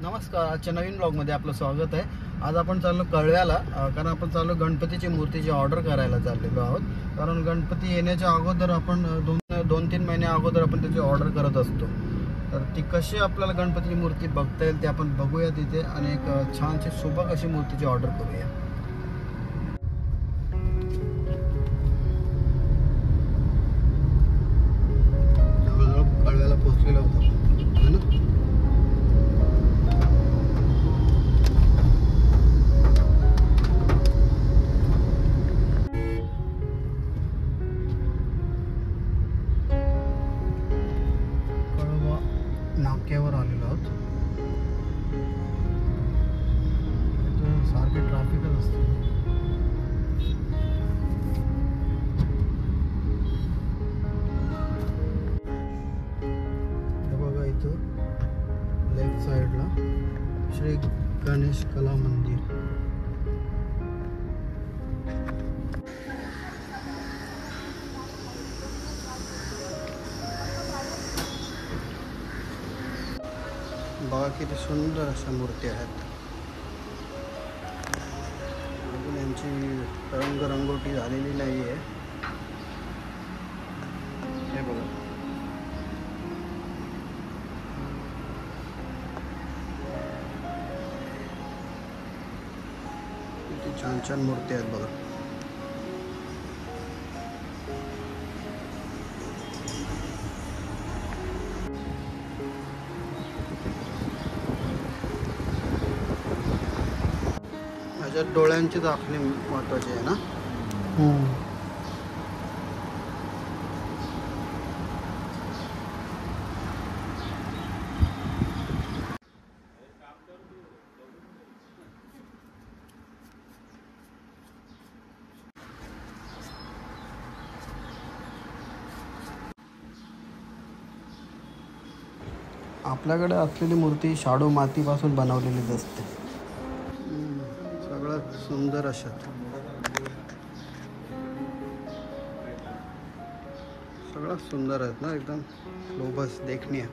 नमस्कार, आजच्या नवीन ब्लॉगमध्ये आपलं स्वागत आहे. आज आपण चाललो कळव्याला, कारण आपण चाललो गणपतीची मूर्तीची ऑर्डर करायला चाललेलो आहोत. कारण गणपती येण्याच्या अगोदर आपण दोन तीन महिन्या अगोदर आपण त्याची ऑर्डर करत असतो. तर ती कशी आपल्याला गणपतीची मूर्ती बघता येईल ते आपण बघूया तिथे, आणि एक छानशी सुबक अशी मूर्तीची ऑर्डर करूया. जवळजवळ कळव्याला पोहोचलेलो होतो है ना. नाक्यावर आलेलो आहोत. सारखे ट्रॅफिकच असते. हे बघा, इथं लेफ्ट साइडला श्री गणेश कला मंदिर. बघा किती सुंदर अशा मूर्ती आहेत. अजून यांची रंगरंगोटी झालेली नाही आहे. हे बघा, किती छान छान मूर्ती आहेत बघा. ह्याच्यात डोळ्यांची दाखणी महत्वाची आहे ना. आपल्याकडे असलेली मूर्ती शाडू मातीपासून बनवलेलीच असते. सगळ्यात सुंदर अशा, सगळ्यात सुंदर आहेत ना, एकदम लोभस देखणी आहे.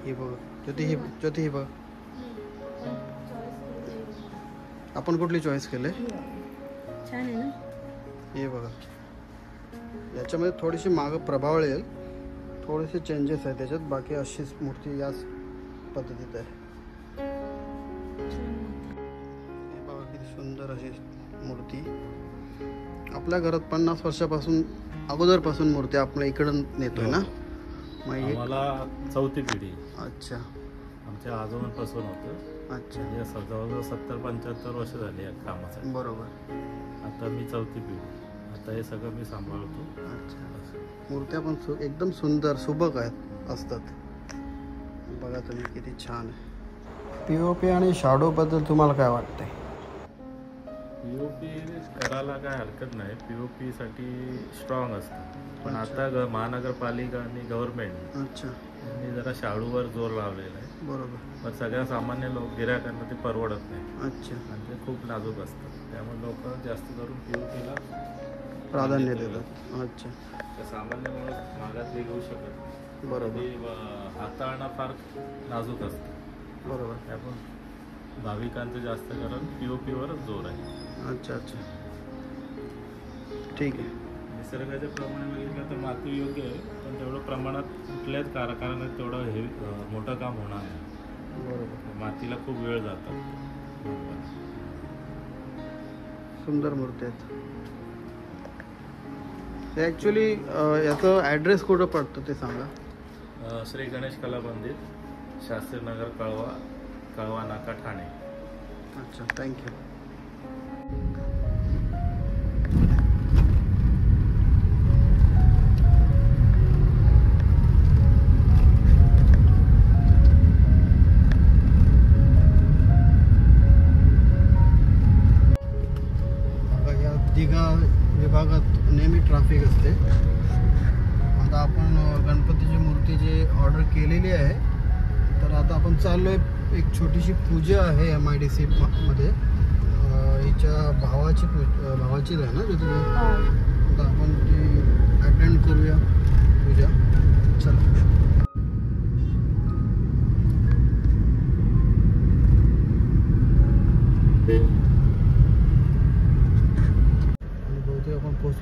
ही बघ ज्योती, ही बघ. आपण कुठली चॉईस केले? छान आहे ना. हे बघा, याच्यामध्ये थोडीशी मागं प्रभावळ येईल, थोडेसे चेंजेस आहेत त्याच्यात. बाकी अशीच मूर्ती याच पद्धतीत आहे. हे बघा किती सुंदर अशी मूर्ती. आपल्या घरात 50 वर्षापासून अगोदरपासून मूर्ती आपल्या इकडं नेतोय ना. मग मला चौथी पिढी. अच्छा, आमच्या आजोबांपासून होतं. अच्छा, म्हणजे जवळजवळ 70-75 वर्ष झाली या कामाचं. बरोबर. आता मी चौथी पिढी. आता हे सगळं मी सांभाळतो. अच्छा, मूर्त्या पण एकदम सुंदर सुबक आहेत असतात. बघा तुम्ही किती छान आहे. POP आणि शॅडो बद्दल तुम्हाला काय वाटतंय? POP करायला काय हरकत नाही. POP साठी स्ट्रॉंग असतं. पण आता महानगरपालिका आणि गव्हर्नमेंट अच्छा यांनी जरा शाडूवर जोर लावलेला आहे. बरोबर. पण सगळ्या सामान्य गिऱ्हाईकांना ते परवडत नाही. अच्छा, आणि ते खूप नाजूक असतं. त्यामुळे लोक जास्त करून POPला प्राधान्य देतात. अच्छा, त्या सामान्य माणूस मागात घेऊ शकत. बरोबर. हाताळणं फार नाजूक असतं. बरोबर. त्यामुळे भाविकांचं जास्त करून POPवरच जोर आहे. अच्छा अच्छा, ठीक आहे. निसर्गाच्या प्रमाणे बघितलं तर माती योग्य आहे, पण तेवढं प्रमाणात कुठल्याच कारखान्यात तेवढं हे मोठं काम होणार नाही. बरोबर. मातीला खूप वेळ जातात. सुंदर मूर्ती आहेत. ते ॲक्च्युली याचं ॲड्रेस कुठं पडतं ते सांगा. श्री गणेश कला मंदिर, शास्त्रीनगर, कळवा नाका, ठाणे. अच्छा, थँक्यू. या दिघा विभागात नेहमी ट्रॅफिक असते. आता आपण गणपतीची मूर्ती जी ऑर्डर केलेली आहे, तर आता आपण चाललोय. एक छोटीशी पूजा आहे MIDC मध्ये. हिच्या भावाची आहे ना तिथे. आता आपण ती अटेंड करूया पूजा. चला.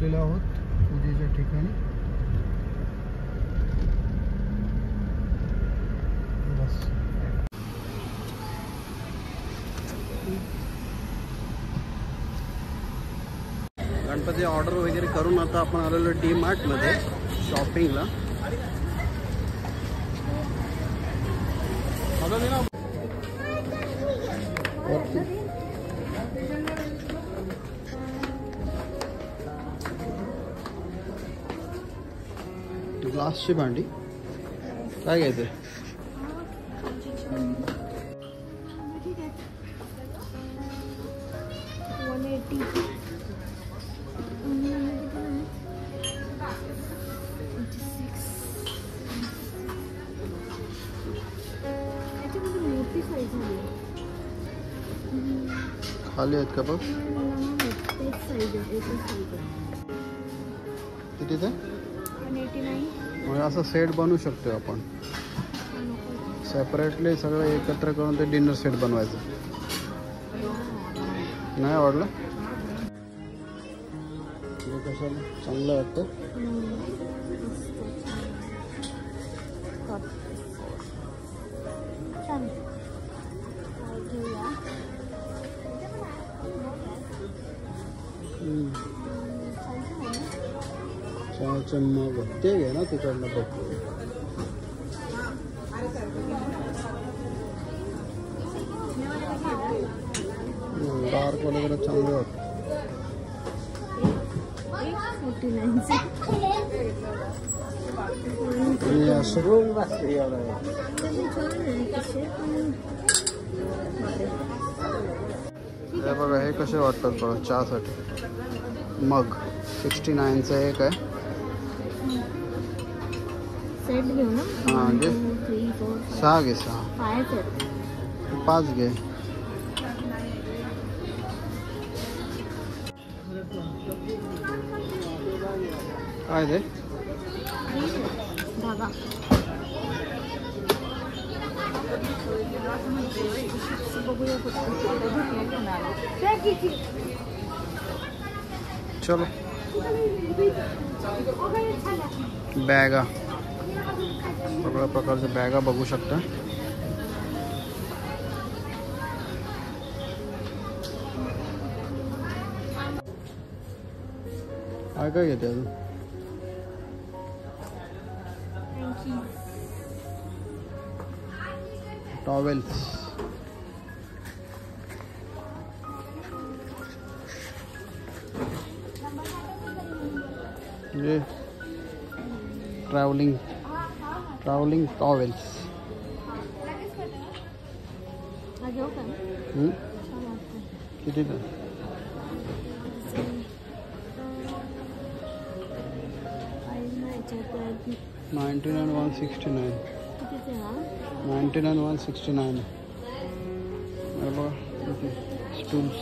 आलेलो आहोत पूजेच्या ठिकाणी. बस गणपती ऑर्डर वगैरे करून आता आपण आलेलो डी मार्ट मध्ये शॉपिंगला. ग्लासची भांडी काय घ्यायचं? खाली आहेत का बघ? किती ते? म्हणजे असं सेट बनवू शकतो आपण. सेपरेटली सगळं एकत्र करून ते डिनर सेट बनवायचं. नाही आवडलं? कशाला चांगलं वाटतं. चहाचे मग ते घे ना तिकडनं बघ. डार्क वगैरे चांगले वाटतं. हे बघा हे कसे वाटतात बघा चहासाठी. मग 69चं एक आहे. सेट घेऊ ना. हां घे. 6 घे. 6 5 घे. काय ते? धागा. चलो बॅगा सगळ्या प्रकारच्या बॅगा बघू शकता. काय काय घेते अजून? टॉवेल्स. ये ट्रॅव्हलिंग टॉवेल्स. किती का? 99 169. 99 169. बघा स्टूल्स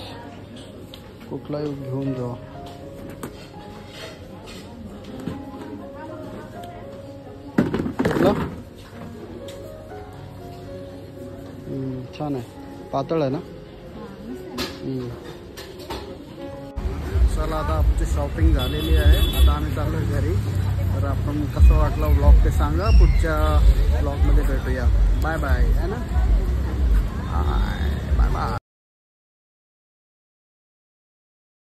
कुठलाही घेऊन जावा. छान आहे. पातळ आहे ना. चला आता आमची शॉपिंग झालेली आहे. आता आम्ही चाललो घरी. तर आपण कसं वाटलं व्लॉग ते सांगा. पुढच्या व्लॉगमध्ये भेटूया. बाय बाय है ना.